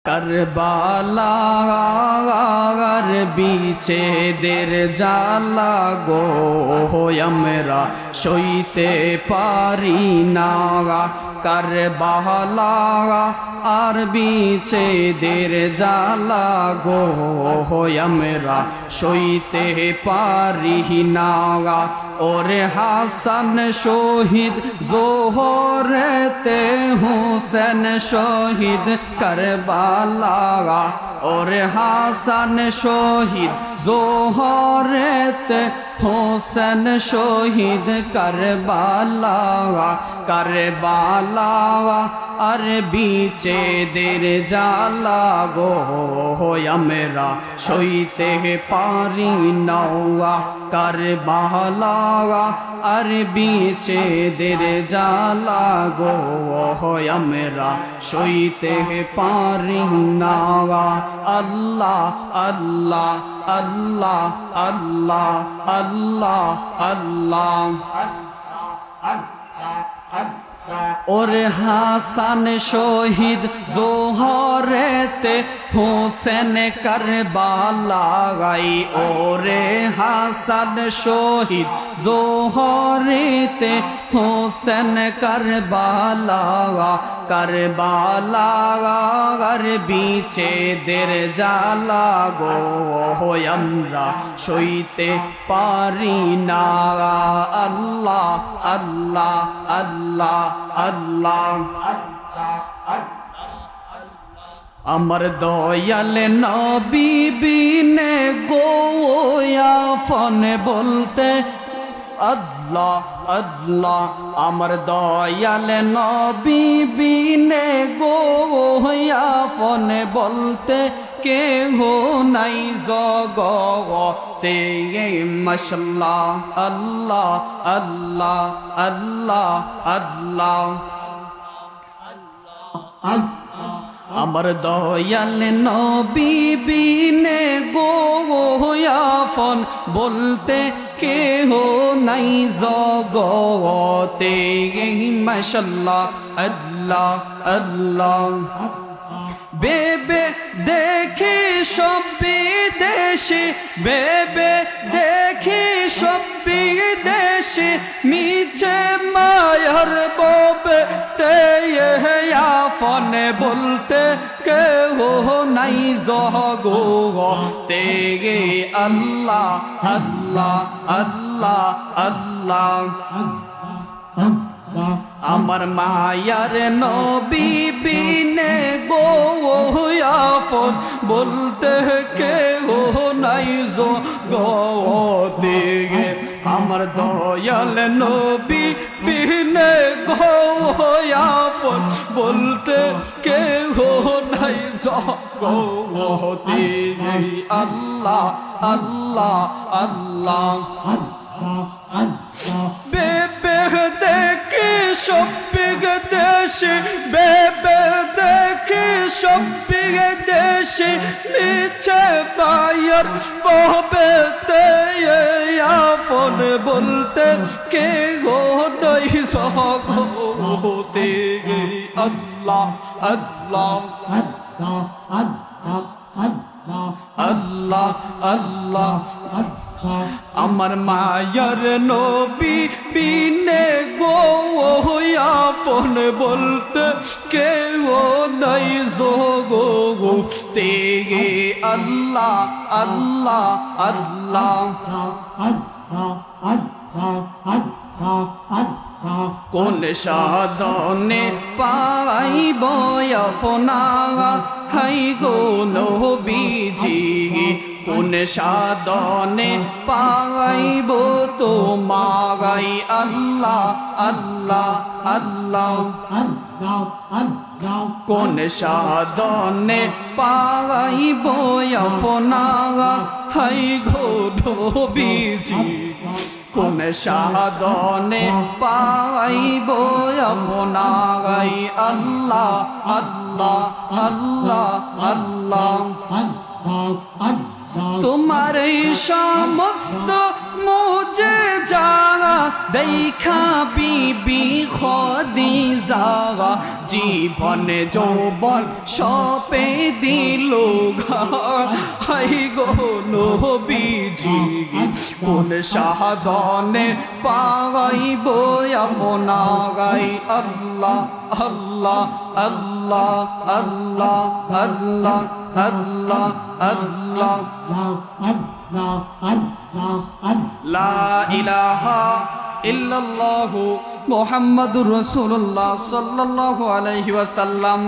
কারবালার বিচে দের জ্বালা গো আমরা সইতে পারি না। কারবালা আর বিচে দের জ্বালা গো আমরা সইতে পারি না। ওরে হাসান শহীদ জোহরেতে হুসেন শহীদ কারবালা। ওরে হাসান শহীদ জোহরেতে হুসেন শহীদ কারবালা। কারবালা আর বিচে দের জ্বালা গো আমরা সইতে পারি না। কারবালা আর বিচে দের জ্বালা গো আমরা সইতে পারি না। আল্লাহ আল্লাহ আল্লাহ আল্লাহ আল্লাহ আল্লাহ। ওরে হাসান শহীদ জোহরেতে হুসেন কারবালা গাই। ওরে হাসান শহীদ জোহরেতে হুসেন কারবালা। কারবালা আর বিচে দের জ্বালা গো আমরা সইতে পারি না। আল্লাহ আল্লাহ আল্লাহ আল্লাহ। আমার দয়াল নবী বিনে গো আপন বলতে আল্লাহ আল্লাহ। আমার দয়াল নবী বিনে গো আপন বলতে কেহ নাই জগতে। মাশাআল্লাহ আল্লাহ আল্লাহ আল্লাহ আল্লাহ। আমার দয়াল নবী বিনে গো আপন বলতে কেহ নাই জগতে। মাশাআল্লাহ আল্লাহ আল্লাহ। বেবে দেখি সব বিদেশি, বেবে দেখি সব বিদেশি, মিছে মায়ার ববে তে আপন বলতে কেহ নাই জগতে। আল্লাহ আল্লাহ আল্লাহ আল্লাহ। আমার মায়ার নবী বিনে গো আপন বলতে কেহ নাই জগতে। আমার দয়াল নবী বিনে গো আপন বলতে কেহ নাই জগতে। আল্লাহ আল্লাহ আল্লাহ। বেবে দেখি সব বিদেশি, বেবে দেখি সব বিদেশি, নিচে মায়ার ববে তে আপন বলতে কেহ নাই জগতে। আল্লাহ আল্লাহ আল্লাহ আল্লাহ। আমার মায়ার নবী বিনে গো আপন বলতে কেউ নাই জগতে। আল্লাহ আল্লাহ আল্লাহ। কোন সাধনে পাইব আপনা হাই গো নবীজি। কোন সাধনে পাইব তোমায়। আল্লাহ আল্লাহ আল্লাহ। কোন সাধনে পাইব আপনা হাই গো নবীজি। কোন সাধনে পাইব আপনাই। আল্লাহ আল্লাহ আল্লাহ আল্লাহ। তোমার এই সমস্ত মুঝে যা দেখা বিবি খদিজা জীবনে যৌবন সপে দিল হাই গো নবীজি কোন সাধনে পাইব আপনারাই আল্লাহ আল্লাহ আল্লাহ আল্লাহ আল্লাহ আল্লাহ আল্লাহ লা ইলাহা ইল্লাল্লাহু মুহাম্মাদুর রাসূলুল্লাহ সাল্লাল্লাহু আলাইহি ওয়াসাল্লাম।